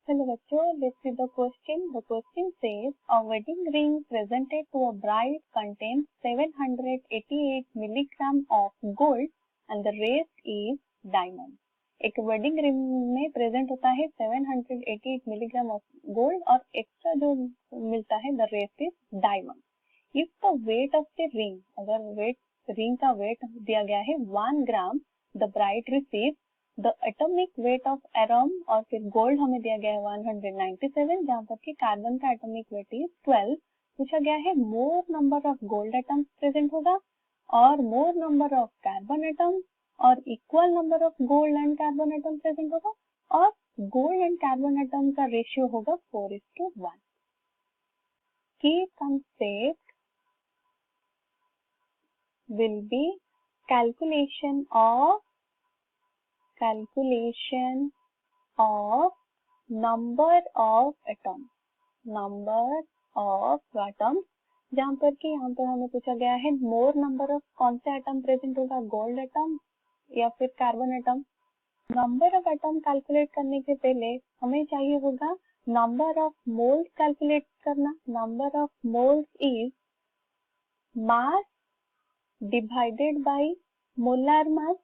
Hello bachcho, let's see the question. The question says a wedding ring presented to a bride contains 788 milligram of gold and the rest is diamond. एक wedding ring में present होता है 788 milligram of gold और extra जो मिलता है the rest is diamond. If the weight of the ring, अगर ring का वेट दिया गया है 1 gram, the bride receive the atomic weight of एरम और फिर गोल्ड हमें दिया गया है 197, जहां पर कि कार्बन का एटॉमिक वेट इज 12. पूछा गया है more number of gold atoms present होगा और more number of carbon atoms और equal number of gold and carbon atom present होगा और गोल्ड एंड कार्बन एटम का रेशियो होगा 4:1. की concept will be calculation of number of atoms, जहाँ पर कि यहाँ पर हमें पूछा गया है मोर नंबर ऑफ कौन सा एटम प्रेजेंट होगा, गोल्ड एटम या फिर carbon atom. Number of atom calculate करने के पहले हमें चाहिए होगा नंबर ऑफ मोल्स कैलकुलेट करना. Number of moles is mass divided by molar mass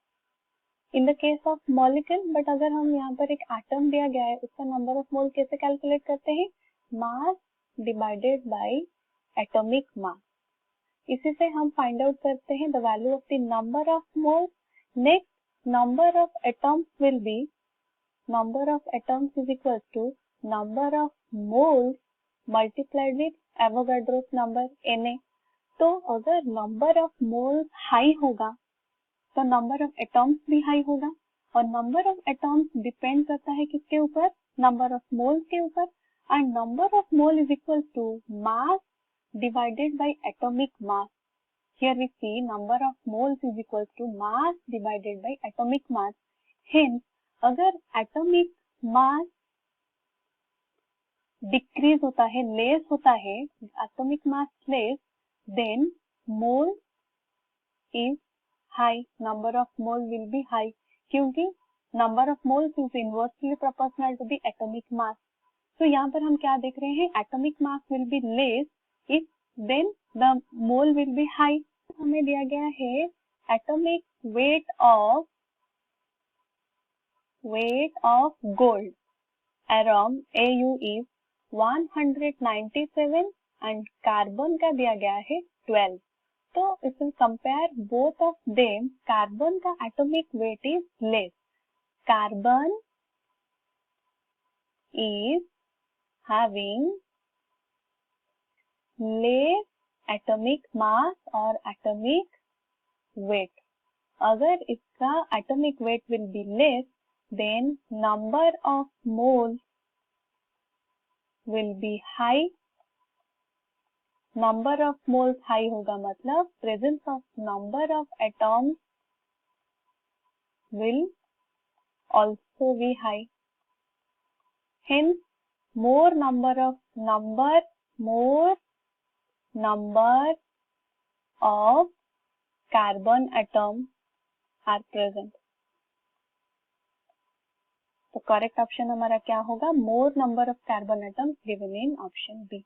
in the case of molecule. But अगर हम यहाँ पर एक एटम दिया गया है उसका नंबर ऑफ मोल कैसे कैलकुलेट करते हैं, मास डिवाइडेड बाय एटॉमिक मास. इसी से हम फाइंड आउट करते हैं the value of the number of moles. Next number of atoms will be number of atoms is equals to number of moles multiplied with Avogadro's number Na. तो अगर number of moles high होगा तो number of atoms भी high होगा और number of atoms depend करता है किसके ऊपर, नंबर ऑफ मोल्स के ऊपर. And number of mole is equal to mass divided by atomic mass. Here we see number of moles is equal to mass divided by atomic mass. Hence अगर atomic mass decrease होता है, less होता है, atomic mass less, then mole is high, number of mole will be high, क्योंकि number of moles is inversely proportional to the atomic mass. तो यहाँ पर हम क्या देख रहे हैं, atomic mass will be less if then the mole will be high. हमें दिया गया है atomic weight of gold around AU is 197 and carbon का दिया गया है 12. तो if we compare both of them, carbon का atomic weight is less. Carbon is having less atomic mass और एटॉमिक वेट. अगर इसका atomic weight will be less, then number of moles will be high. Number of moles high होगा मतलब presence of number of atoms will also be high. Hence more number of carbon atom are present. तो correct option हमारा क्या होगा, more number of carbon atoms given in option B.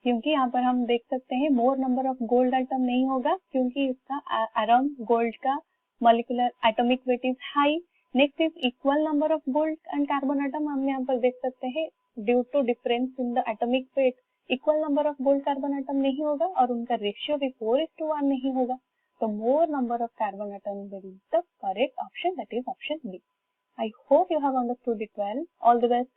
क्योंकि यहाँ पर हम देख सकते हैं more number of gold atom नहीं होगा क्योंकि इसका अराउंड गोल्ड का molecular atomic weight is high. Next is equal number of gold and carbon atom. हम यहाँ पर देख सकते हैं due to difference in the atomic weight equal number of gold carbon atom नहीं होगा और उनका रेशियो भी 4:1 नहीं होगा. तो more number of carbon atom will be the correct option, that is option B. I hope you have understood it well. All the best.